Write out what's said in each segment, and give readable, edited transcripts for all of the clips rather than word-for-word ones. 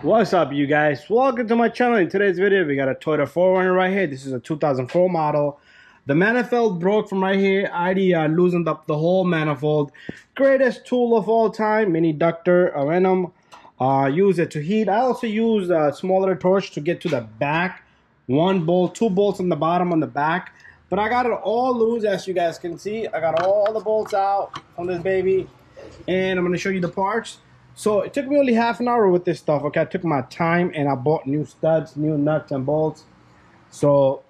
What's up, you guys? Welcome to my channel. In today's video we got a Toyota 4Runner right here. This is a 2004 model. The manifold broke from right here. I loosened up the whole manifold. Greatest tool of all time, mini ductor aluminum. Use it to heat. I also use a smaller torch to get to the back. One bolt, two bolts on the bottom on the back. But I got it all loose, as you guys can see. I got all the bolts out on this baby, and I'm going to show you the parts. So it took me only half an hour with this stuff. Okay, I took my time and I bought new studs, new nuts and bolts. So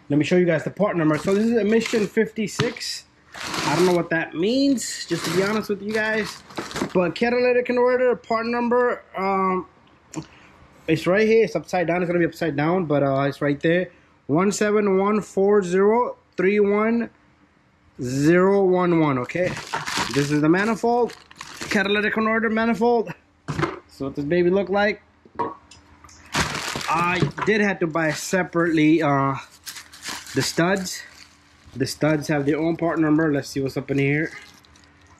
let me show you guys the part number. So this is emission 56. I don't know what that means, just to be honest with you guys. But catalytic converter part number, it's right here. It's upside down. It's gonna be upside down, but it's right there. 17140311011. Okay, this is the manifold. Catalytic converter manifold. So what this baby look like. I did have to buy separately the studs. The studs have their own part number. Let's see what's up in here.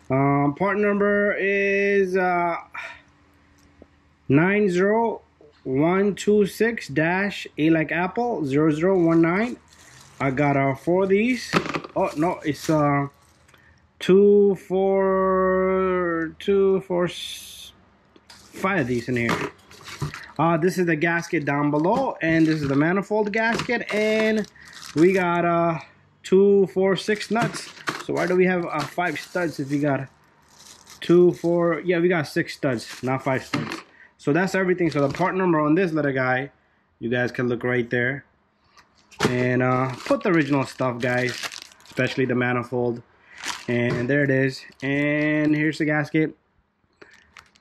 Part number is 90126-A like apple 0019. I got 4 of these. Oh no, it's 5 of these in here. This is the gasket down below, and this is the manifold gasket, and we got 2, 4, 6 nuts. So why do we have 5 studs if we got 2, 4? Yeah, we got 6 studs, not 5 studs. So that's everything. So the part number on this little guy, you guys can look right there, and put the original stuff, guys, especially the manifold. And there it is. And here's the gasket.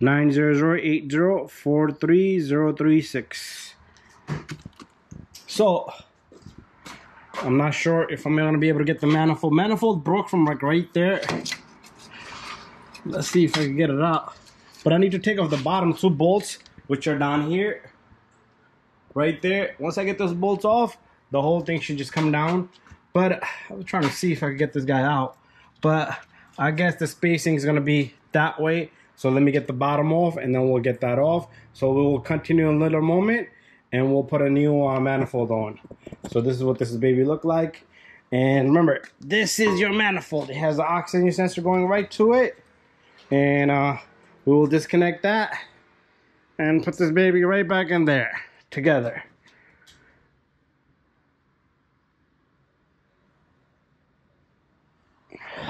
90080433036. So I'm not sure if I'm gonna be able to get the manifold. Manifold broke from like right there. Let's see if I can get it out. But I need to take off the bottom 2 bolts, which are down here. Right there. Once I get those bolts off, the whole thing should just come down. But I was trying to see if I could get this guy out. But I guess the spacing is going to be that way. So let me get the bottom off, and then we'll get that off. So we will continue in a little moment, and we'll put a new manifold on. So this is what this baby look like. And remember, this is your manifold. It has the oxygen sensor going right to it. And we will disconnect that and put this baby right back in there together.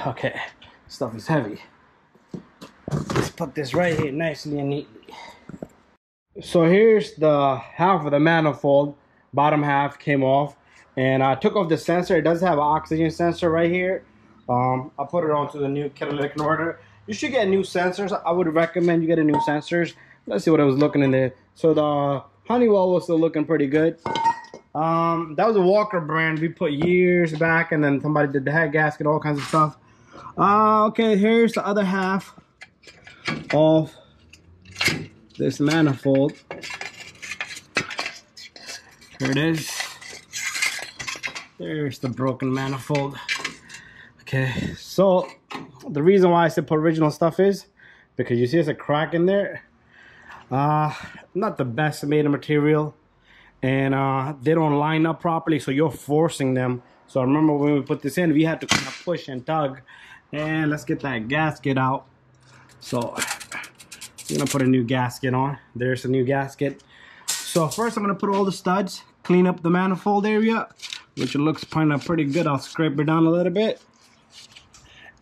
Okay, stuff is heavy. Let's put this right here nicely and neatly. So here's the half of the manifold. Bottom half came off, and I took off the sensor. It does have an oxygen sensor right here. I'll put it onto the new catalytic converter. You should get new sensors. I would recommend you get a new sensors. Let's see what I was looking in there. So the Honeywell was still looking pretty good. That was a Walker brand we put years back, and then somebody did the head gasket, all kinds of stuff. Okay, here's the other half of this manifold. Here it is. There's the broken manifold. Okay, so the reason why I said put original stuff is because you see there's a crack in there. Not the best made of material, and they don't line up properly, so you're forcing them. So I remember when we put this in, we had to kind of push and tug. And let's get that gasket out. So I'm gonna put a new gasket on. There's a new gasket. So first I'm gonna put all the studs, clean up the manifold area, which looks kind of pretty good. I'll scrape it down a little bit.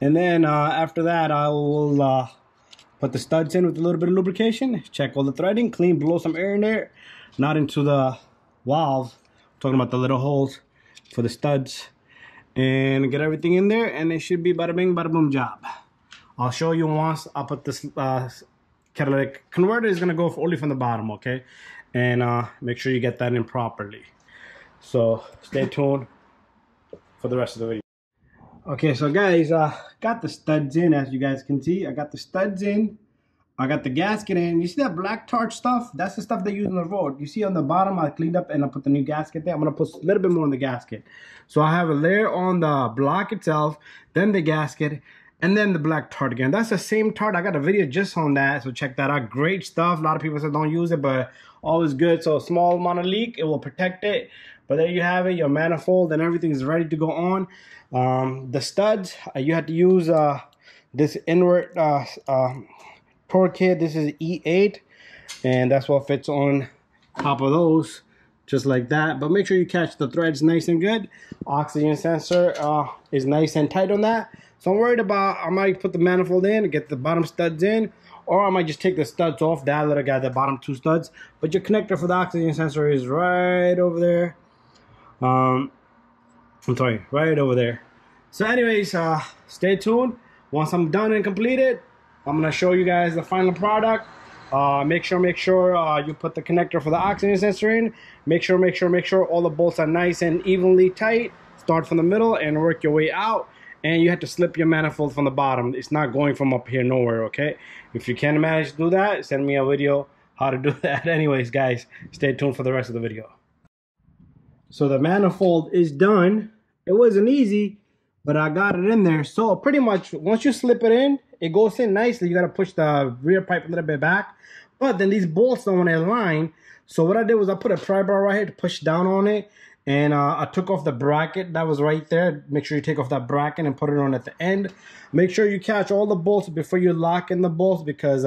And then after that, I will put the studs in with a little bit of lubrication, check all the threading, clean, blow some air in there, not into the valves. I'm talking about the little holes for the studs, and get everything in there, and it should be bada bing bada boom job. I'll show you once I put this catalytic converter is gonna go only from the bottom, okay? And make sure you get that in properly. So stay tuned for the rest of the video. Okay, so guys, got the studs in, as you guys can see. I got the studs in. I got the gasket in. You see that black tarch stuff? That's the stuff they use on the road. You see on the bottom, I cleaned up and I put the new gasket there. I'm gonna put a little bit more on the gasket. So I have a layer on the block itself, then the gasket, And then the black tar again. That's the same tar. I got a video just on that, so check that out. Great stuff. A lot of people said don't use it, but always good. So a small amount of leak, it will protect it. But there you have it, your manifold, and everything is ready to go on. The studs, you have to use this inward torque kit. This is E8, and that's what fits on top of those, just like that. But make sure you catch the threads nice and good. Oxygen sensor is nice and tight on that. So I'm worried about, I might put the manifold in and get the bottom studs in, or I might just take the studs off, that little guy, the bottom two studs. But your connector for the oxygen sensor is right over there. I'm sorry, right over there. So anyways, stay tuned. Once I'm done and completed, I'm gonna show you guys the final product. Make sure you put the connector for the oxygen sensor in. Make sure all the bolts are nice and evenly tight. Start from the middle and work your way out. And you have to slip your manifold from the bottom. It's not going from up here nowhere, okay? If you can manage to do that, send me a video how to do that. Anyways, guys, stay tuned for the rest of the video. So the manifold is done. It wasn't easy, but I got it in there. So pretty much once you slip it in, it goes in nicely. You got to push the rear pipe a little bit back. But then these bolts don't want to align. So what I did was I put a pry bar right here to push down on it. And I took off the bracket that was right there. Make sure you take off that bracket and put it on at the end. Make sure you catch all the bolts before you lock in the bolts, because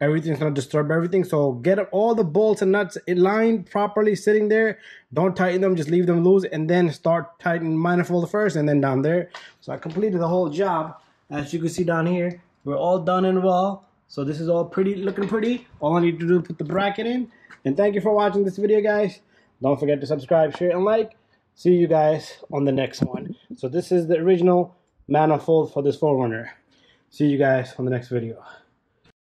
everything's going to disturb everything. So get all the bolts and nuts aligned properly sitting there. Don't tighten them, just leave them loose, and then start tightening manifold first and then down there. So I completed the whole job. As you can see down here, we're all done and well. So this is all pretty, looking pretty. All I need to do is put the bracket in. And thank you for watching this video, guys. Don't forget to subscribe, share, and like. See you guys on the next one. So this is the original manifold for this 4Runner. See you guys on the next video.